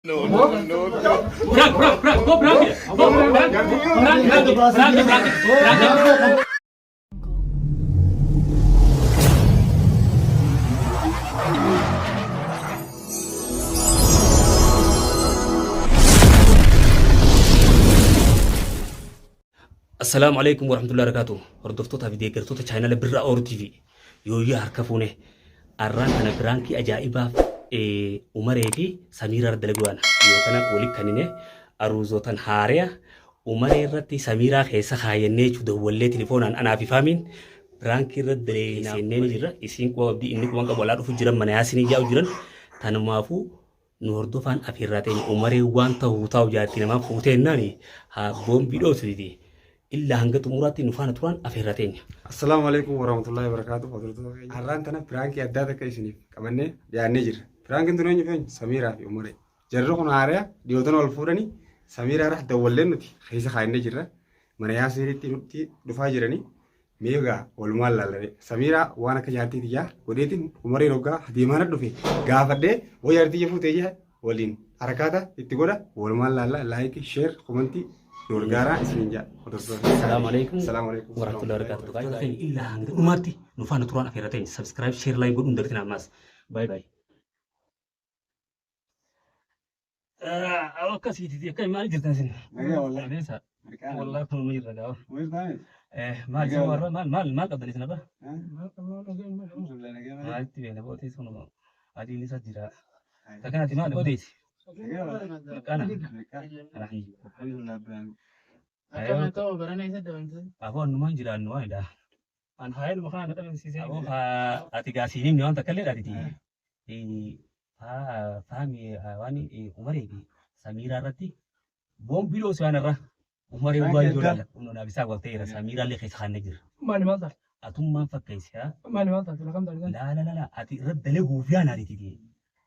No, no, no, no. Frank, go Frank. Go Frank. السلام عليكم ورحمة الله وبركاته. هردفتوتا فيديو كرتوتا channel برا اور تي في. يويا هركفونه. الران أنا برانكي أجائبا عمري في سميرة دلقوانا. يوكنا ولي كنينه أروزوتان هاريا عمري رتي سميرة خيسا خاينة شو دولة تليفون أنا في فامين برانكي رد دلي سنين جرا إسين كوا بدي إنك وانك بولارو في جرا مناسيني جاو جرا تنمافو نوردوفان أفيراتين عمري وان تاو جاتي نما فوتين ناني ها بوم بيدو تدي إلا هنگت مراتي نفان توران أفيراتين. السلام عليكم ورحمة الله وبركاته. فضلتوا هران تنا برانكي أداة كيسني كمانة يعني نجر برانكي تنوني فين سميرة في عمري جرّكون عاريا ديوتنا والفوراني سميرة راح دولين نتي خيسة خاين نجرة من ياسيري تي دفاجرني ميغا والمال لا سميرة وانا كجاتي تيا وديتين عمري روكا ديمانا دفي غافدة ويارتي يفوتيجها ولين حركاتا اتقولا والمال لا لايك شير كومنتي نورجارا اسمينجا. السلام عليكم. السلام عليكم ورحمة الله وبركاته. قاعد إلا هنگ أمارتي نفان توران أفيراتين سبسكرايب شير لاين قول ندرتنا ماس. باي باي. أوه كسيتي كاي ما نجرت نسين. والله. ليش والله كل ما يرجع. وين ثاني؟ ما جوا ما قبل نسنا بقى. ما ما تبي نبغى تيسون هذه لسه جرا. لكن هذه ما نبغى أنا أيوة أبغى نمان جرا نواه ده أنا هاي المكان ده بنسيسه أبغى أتيجا سيني نيوان تكلم هذه تي فهمي واني عمري سميرة رتي بوم بيلو سوانا را عمري وباي جولا ونونا بيسا وقتي سميرة اللي خيس خان نجر مالي مالتا أتوم ما فكيس يا مالي مالتا تلقم دارجان لا أتي رد له فيانا رتي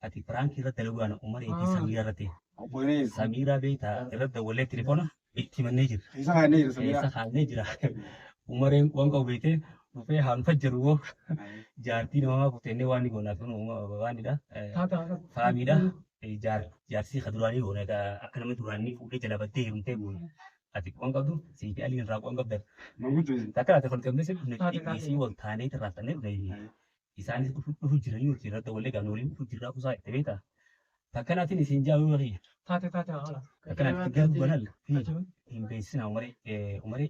أتي فرانكي رد له أنا عمري سميرة رتي سميرة بيتا رد ولا تليفونه اتمنى نجر خيسة خاين نجر خيس خان نجر عمري وانكو بيته وفي هنفجروا جارتي نما فتنة واني قلنا كنوا واني ده فامي ده جارسي خدراني قلنا ده أكلم دراني فوق جلا بديه يمتى قلنا أتي كون قبضو سيدي علي نراق كون قبض تكرر تقول كم نسيب نسي والثاني تراتني بدي إساني كفوت جراني وكيرا تقولي كانولين كفوت جرا كوسا تبيتا تكنا تني سينجا وغي تاتي هلا تكنا تجاب بنال إن بيسنا عمري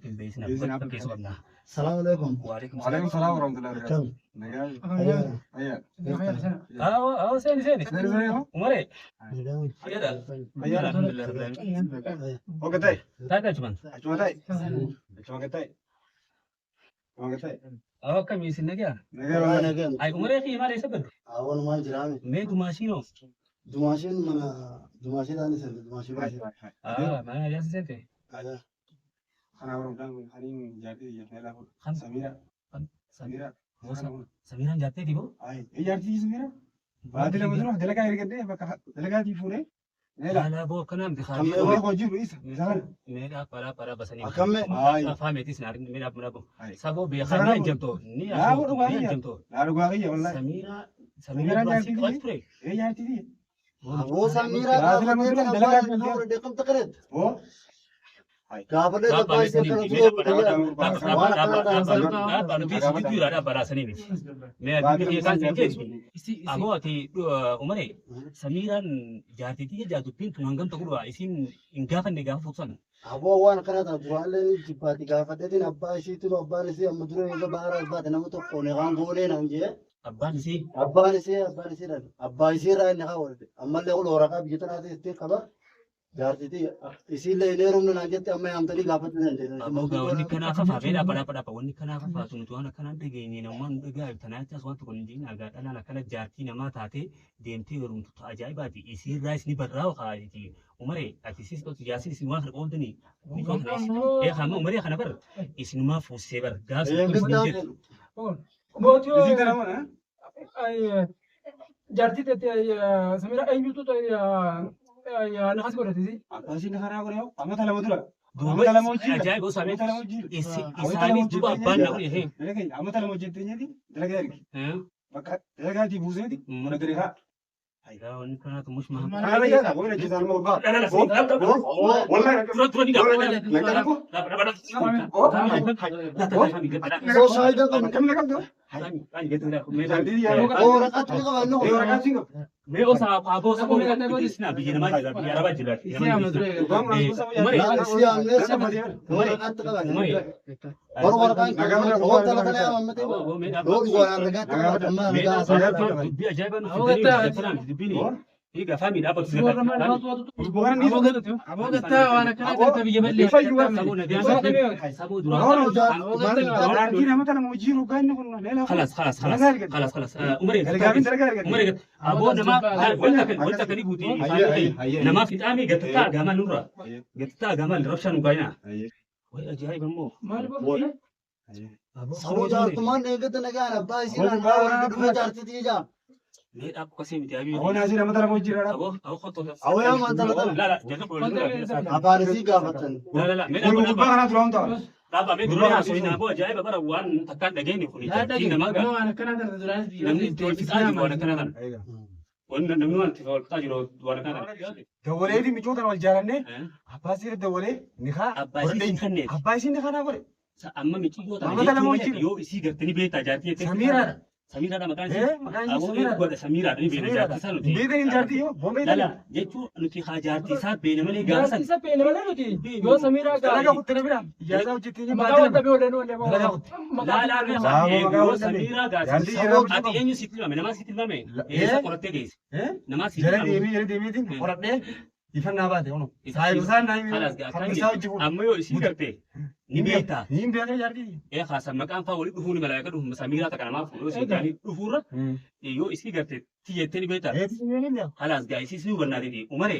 إن بيسنا بس كيسو بنا. السلام عليكم. وعليكم السلام ورحمة الله وبركاته. نجاي. أيوة. سيني عمري جداوي. أيوة الحمد لله رب العالمين. أوكي تاي. تاي كمان. أجمع تاي. أجمع تاي. أجمع تاي. كم يسنى كيا؟ نجاي. أي عمري خي ما ليس بد. أول ما جرامي. مين دماشينو؟ دماشين من دماشين أنا سنت دماشين باشين. ما يجلس سنتي. أنا أقول لهم خلين جاتي يلا خم سميرة. سميرة سميرة جاتي دي بو؟ أي جاتي سميرة. بعد لما تروح دلقا يركض بقى دلقا دي فوري. لا بو كلام دخان. ما هو جيب رئيس. مثلا. ميرا para بسني. أكمل. فاهم تيس نار ميرا بنابو. سبو بيخان جمتو. ني أشوف جمتو. لا رجوعي والله. سميرة جاتي دي. إيه جاتي دي. هو سميرة كافر دقم تقرد. هو. كافر ده بايس أبو وان كنا تقولون جباتي كافر ده تين أبا شيء تلو أبا نسي أمدرو إذا بارا أبا تنام تقولون غان قولين أنجي أبا نسي أبا نسي رأي نخاورد أما اللي يقول ورقة بيجتنا تيجي كبا جارتي إسيله إليهم نانجت أما يوم تلي غافت نندي. أبو قاوني كنا فا فينا بنا قاوني كنا فا تونتوانا كنا دعيني نمان دعاء تنايت أسوان تقولين جين أقعد أنا كنا جارتي نما تاتي ديمتي ورم تأجاي باتي إسير رايس ني براو خالتي عمري أتيسيس أو تجاسي سوان خرقوندني نيكون رايس إيه خامة عمري خنا بر إسنما فوسيبر غاز بوتيو زيد أنا أي جارتي تتي سميرة أي ميتو تي يا نخاس كورتي أسي نخرا كوريو أما تلا مدرا دوبا أجاي بس أمي إساني دوبا بنا كوري هي لكن أما تلا مجد تيجي دي دلقا يركي بكا دلقا دي بوزي دي من دريها هيدا وان كانت مش مهم انا يلا وين الجزار الموضوع لا لا لا والله ترى دي سو شايدا كم لك ورقات لغة ورقات मैं उस आप उस को इसने अभी ना मार दिया यार बाजी लग इसने हम दूर هيك فاهمين ابو وانا كنت تبي بلي خلاص خلاص خلاص خلاص خلاص عمري عمري ابو نما قلت كني بوتي نما في تامي قتتا جمال نورا قتتا جمال روشن وقاينا وي اجايب مو سو جار تمان نيجت نگانا بايسينا نورا جارتي دي جا मैं आपको कैसे मिला अभी هو نازل ما ترى موجي راه अब خطوة او يا ما انت لا لا جنب ابارسي قافتن لا لا मैं كل بقى انا تروح انت Tapa me dulu ya soina bo jai ba bara wan takkan da geni kuni ta ina maga no ana kana da duran namni to fitaji wana kana nan wannan namni wan ta fitaji wana kana دولي دي ميجوتنا والجارني عباسي الدولي نخا abbasi kanne عباسي نخا نقول amma mi cigo ta Amma tala moji. yo isi gartani be ta jati te سميرة samira da makan makan abu Samira. ko da samira da be da jati sanu te بيدين جارتي بومبي la la jechu nuti khajarti sa be ne male gasan isa pe ne nuti yo samira ga لقى قلت نبرا يا وجتني ما magawa ادري tabi wala no le la la me Bago sa magawa yo tani. samira ga Jandi sa jira- ati enyu sitilma me nama sitilma me Eh? esa korotte geis ايه nama جرى sitilma ديمي ديمي دين قرطه يفنا بعد هونو سايب سان نايم خلاص ga خلاص kan ساوجو amma yo isi garte ni beita نيم بيا جارتي ee khaasan maqaan faa wali dhufuuni malaayika dhufu samiiraa takka namaa fuudhuu si gaanii dhufuurra yoo isii garte tiyyettee ni beektaa ايه halaas gaa isii si hubannaatiti umare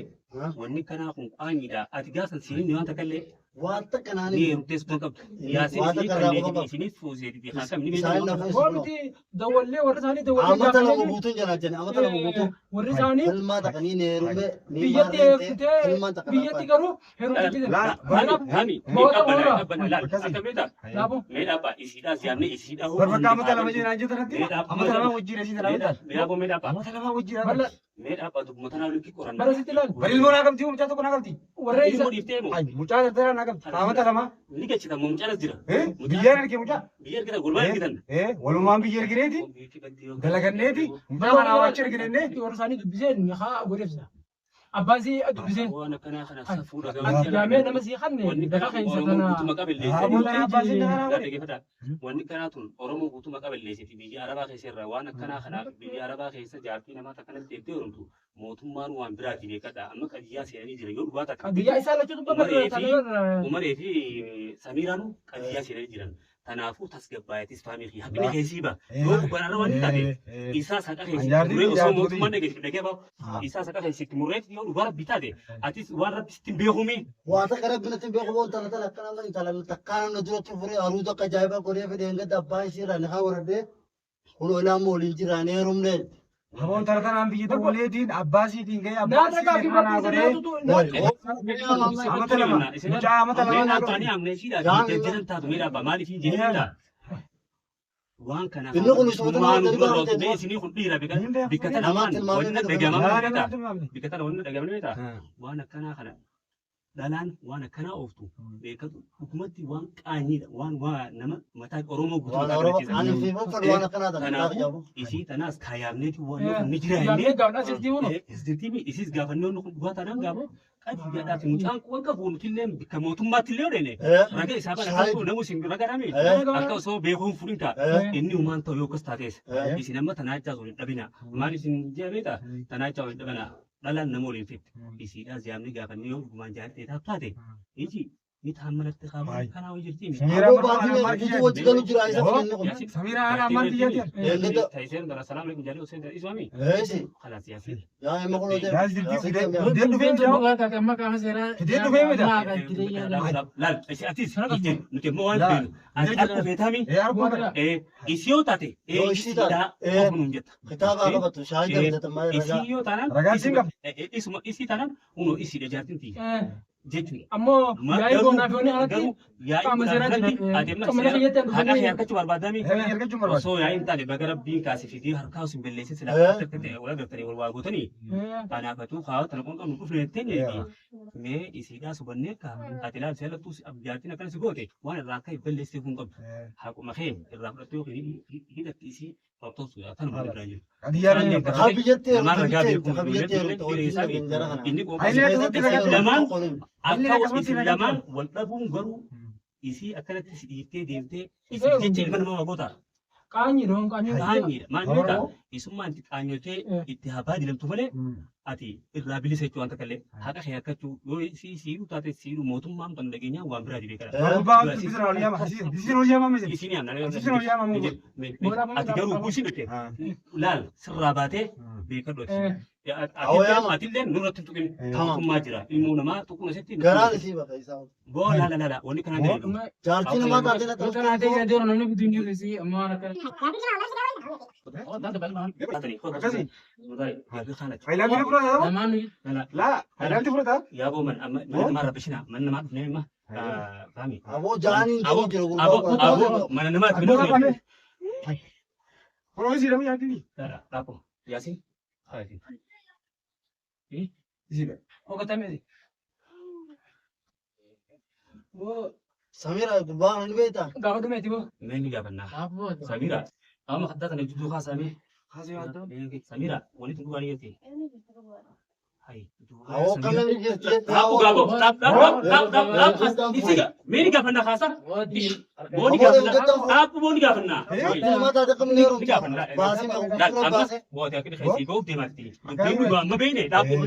wanni kanaa kun qaanyiidha ati gaasan siiniin waan takka illee وانت ni كناني heerumtees kun qabdu yaasin Waan isii takka irraa kalleetiti qofa isiniif fuuseetiti haasam ni ساين beektaa نفس wonti dawalle warra sani dawalle امتا لما بوتون جنا جنا امتا لما بوتون warri sani فيلم تقني نيرومه biyyatti eegsitee biyyatti garuu heerumti la hami qabbana laal akka beektaa laabo mee dhaabba isiidhaa siyaamne isiidhaa بربكا متى لما جينا جيت رتي امتى لما وجينا سيدنا امتى mee dhaaboo mee dhaabba امتى لما وجينا balla mee dhaabba dubbuma tanaa lukkii qoran bara sitti laal بري المونا قمتي ومتى تكون قمتي warra isa immoo dhiiftee moo اي مجا ترى انا قمت امتى لما ni gachita moo mucaalas jira ايه بيجانا كي مجا biyya argita gurbaa argitan ايه ولو ما بيجي رجليتي دلغنيتي ما انا واتش رجليني warra sani dubbiseen haa godhebsa abbaasi dubbiseen waan akkanaa kana safuudha ati jaamee nama sii kanne daga keessa tana wanni kanaa tun oromoo guutuma qabelleessiti biyya arabaa keessa irraa waan akkanaa kana biyya arabaa keessa jaartii namaa takkanatti eegdee oromtu mootummaan waan biraati beekadha amma qadiyyaa seenanii jira yoo dhubaa takka biyya isaa lachuutu bakka umaree fi samiiraanu qadiyyaa seenanii jiran kanaafuu tasgabbaayatis faamii fi haqni keessiiba yoo dhubanarra wanti taate isaa saqa keessatti muree osoo mootummaan dhagee bahu isaa saqa keessatti murreetti yoo dhubaa rabbi taate atis waan rabbisti beekumi وانت قرب من تبيع بون تلا تلا كلام من تلا تكان ندرو تفري أرودا كجايبا كوريا في دينغ دبا يصير أنا خاورده هو لا مولين جيراني رومنه هون ترى ترى عم بيجي وليدين عباسي دين جاي naa عباسي dhagaa fi دين انا bakki waan kana Inni kun isuma waan tana dura tana rootee isinii kun dhiira bikkata lamaan wanna dhagaman bikkata wanna dhagaman beektaa waan akkanaa kana dhalaan waan akkanaa ooftu beekatu hukumatti waan qaanyiidha waan nama mataa oromoo guutuu وانا أروح أنا في مفر وانا كنا تلا kanaafuu isii tanaas kaayamneeti waan ni jira jaamee illee gaafnaa sirtii huno isdirtiimi isis gaafannoo nu dhugaa taanaan gaafoo qabii gadhaati mucaan kun akka buunutillee bikka mootummaatti illee odeene raga isaa bana tokko namu sin ragadhame akka osoo beekuun furin ta'a inni humaan ta'u yookas taatees isin amma tanaachaa osoo hin dhabina maal isin jeebeeta tanaachaa osoo hin dhabina dhalaan nama waliin fitti isiidhaas yaamni gaafannee yoo dhugumaan jaalatee taate iji ni taammalatti qaama kanaa hojii jirti أبو بعدين بوتو وجهنا جرا إذا كنا سميرة انا ما بيجي تايسير دار السلام عليكم جالي وسيد اسوامي إيش خلاص ياسين يا ما قلنا ده لازم دين فين جاو دين فين ده لا اتيس نتي مو وان اكو بيتامي يا رب اسيو تاتي Yoo isii taate, اوفن جت كتاب أقرأ شاهد ده تمام رجع اسيو تانا رجال سينغ اسمه اسي تانا انو اسي دجاتين تي jechuudha. Ammoo yaa'ii goonaaf yoonni kanatti qaama seeraa jira. Qaama xiyyeetti haqa kee harkachuu barbaadami. Osoo yaa'iin taane baga rabbiin kaasifii harkaa osoo hin balleessin silaa wal agartanii wal waa gootanii kanaafatu haa tana kun qabnu dhufne jettee mee isiidhaa subannee ka ati ilaali seelattuu jaartiin akkana si goote waan irraa akka hin balleessee kun qabdu haquma kee irraa fudhattee yookiin hidhatti isii qabxoosu tan maal irraa jiru. lamaan wal dhabuun garuu isii akkanatti si dhiiftee deemtee isii jecha ilma namaa goota. Qaanyiidha qaanyiidha maalidha isummaan itti qaanyotee itti habaa dilamtu malee ati irraa bilisa jechuu wanta kallee haqa kee harkachuu yoo siidhu taate siidhu mootummaan kan dhageenyaa waan biraa dibee kana. Isin ati garuu buusi dhufte laal sirraa baatee beekadhooti. Atillee nurratti tuqin mootummaa jira ilmoo namaa tuquna sitti. Garaan isii bakka isaa. Boo laala wanni kanaan deemu. Jaartiin namaa taatee na ta'u. Kanaan ta'ee deemu namni bituu jiru isii ammoo waan akka. Aboo jaaniin ta'uu jiru. Aboo mana namaatti bituu. Kunuunsi dama yaadini. Dhaaboo yaasin. Ogatamee. Samira gubbaa ni beektaa? Gaafa dhumeeti boo. Meenni gaafannaa. Samira. Amma kaddaa kana jidduu kaasamee. Samira walitti dhugaa ni jirti. Awoo kana ni jirti. Dhaaboo gaaboo. Dhaab. Isiga. Meenni gaafannaa kaasa. Booni gaafannaa. Dhaaboo booni gaafannaa. Nama taate kamni yeroo. Ni gaafannaa. Baasii qabu. Baasii. Booti akka dhufee ga'uuf deemaatti. Dubbiin dhugaa amma beekne dhaaboo.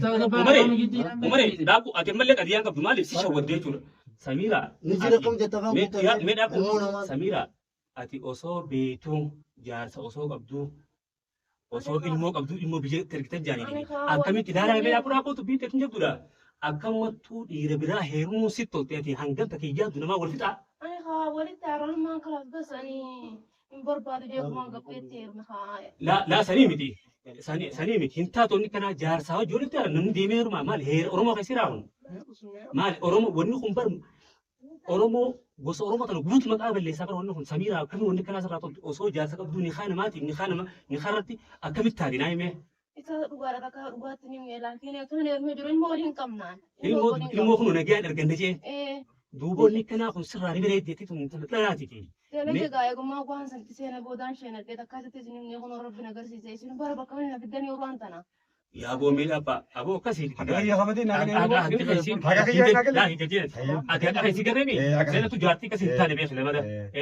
Umaree dhaaboo ati ammallee qadiyaan qabdu maaliif si shawwaddee jechuudha. Samira. Ni jira kam jetta kan guutuu. Mee dhaaboo. Samira ati osoo beektuu jaarsa osoo qabduu osoo ilmoo qabduu ilmoo biyya tergitan jaanii akkamitti ilaalaa mee dhaaboo tubbiin teetu jirtudha. Akkamattuu dhiira biraa heerumuu si tolteeti hangam takkee yaaddu namaa wal fixaa. Walitti haroon kalaas gasanii hin barbaadu jechuun gabbeetti heeruma haa. Laa sanii miti. Sanii miti hin taatonni kanaa jaarsaa wajjin walitti haala namni deemee heerumaa maali heera Oromoo keessi raawun. Maali Oromoo wanni kun bar Oromoo gosa Oromoo kana guutuu maqaa balleessaa bara wanni kun Samiraa akkamii wanni kanaa sirraa toltu osoo jaarsa qabduu ni haa namaatiif ni haa irratti akkamitti taati naa himee. Isa dhugaadha akka dhugaatti ni meelaan keenyaa kan heerumee jiru ilmoo waliin qabnaan. Ilmoo kun nagaan arganne jee. Duuboonni kanaa kun sirraa ni bareeddeetti tun dhalaatiiti. Teelee egaa eegumaa waan santi seena boodaan sheenadhee akkasitti isin himnee kun rabbiin agarsiise isin bara bakka hin fiddanii waan tana. Yaa boomee dhaabaa aboo akkasii. Agayyaa qabatee naaganii Ati akka si garreemi seenatu jaartii akkasii hin taane beekne mada.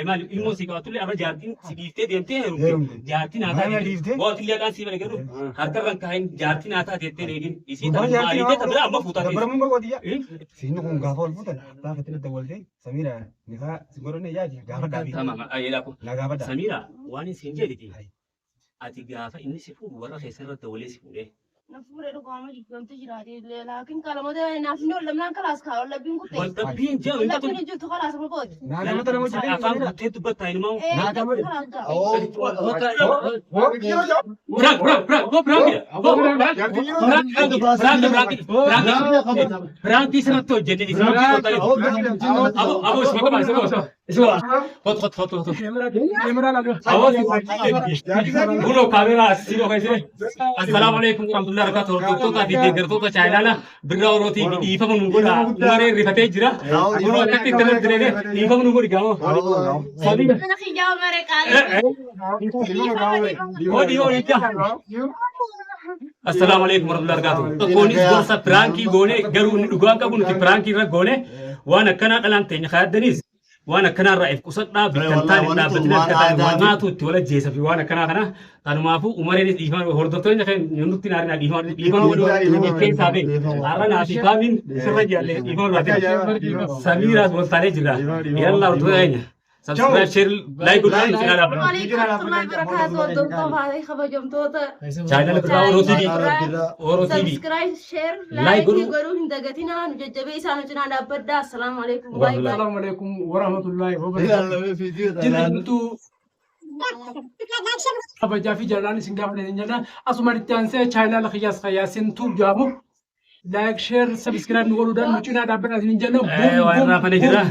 Maali ilmoo si qabatullee arra jaartiin si dhiiftee deemtee heerumte. Jaartiin haa taate bootillee aqaan si bane garuu harkarraan kaa'in jaartiin haa taate jettee eegin isii taate maaliitee tabbila amma fuutaa teessu. Dabaramuun barbaadiyyaa. Siinni kun gaafa ol fuutan gaafa itti dawwaltee Samira nikaa si godhanne yaadi gaafa daabii. Tamam ayeedhaako. Na gaafa daa. Samira waan isin jedhiti ati gaafa inni si fuudhu warra keessa irratti dawalee si fuudhee. Nafuure dhugaama jibbantu jiraate laakiin qalamota naaf ni lamnaan kalaas kaa labbiin kutte. Labbiin jaa inni Labbiin jirtu kalaas ma booti. Nagamata nama jedhee afaan guuttee dubbataa inni moo. Biraantii sanatti hojjenne aboo isuma qabaa Ulo kamera sino kaise. Assalamu alaikum warahmatullahi wabarakatuh. Hordoftoota fi deeggartoota chaayinaala birraa orootii fi dhiifama nu godha. Umaree rifatee jira. Ulo akkatti internet diree dhiifama nu godhi gamoo. Mana xiyyaa umaree qaalee. Odi ija. Assalamu alaikum warahmatullahi wabarakatuh. Koonis gorsa pirankii goone garuu inni dhugaan qabu nuti pirankii irra goone waan akkanaa dhalaan teenya kaayaddanis. وانا كنا رأيف قصدنا بالتنتان نابتنا كذا ما توت ولا جيس في وانا كنا كانوا ما فو عمري الإيمان وهردتوين كان ينطي نارنا الإيمان ولو كيف سابق أرانا في كامين سرجع الإيمان واتي سميرة بولتاني جرا يلا وتوين سبسكرايب شير لايك وتشارك على channel Oro TV subscribe share like garu hindagatina nujajjabe isanu jina dabadda assalamu alaikum bye bye assalamu alaikum warahmatullahi wabarakatuh jintu abajaa fi jalaan isin gaafa dheerin jenna asuma itti aansee chaayinaala khiyyaas khayaasin tuub jaamu لايك شير سبسكرايب نقولوا ده نجينا دابنا نجينا وين رافنا جرا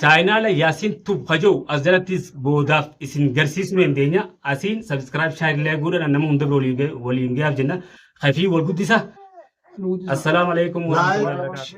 channel Yasin Tube Hajo Azalatis Bodaf is in Garcis Mendenia Asin subscribe channel good and Namun the Wolinga Jenna Hafi Wolgudisa Assalamu alaikum wa rahmatullahi wa barakatuh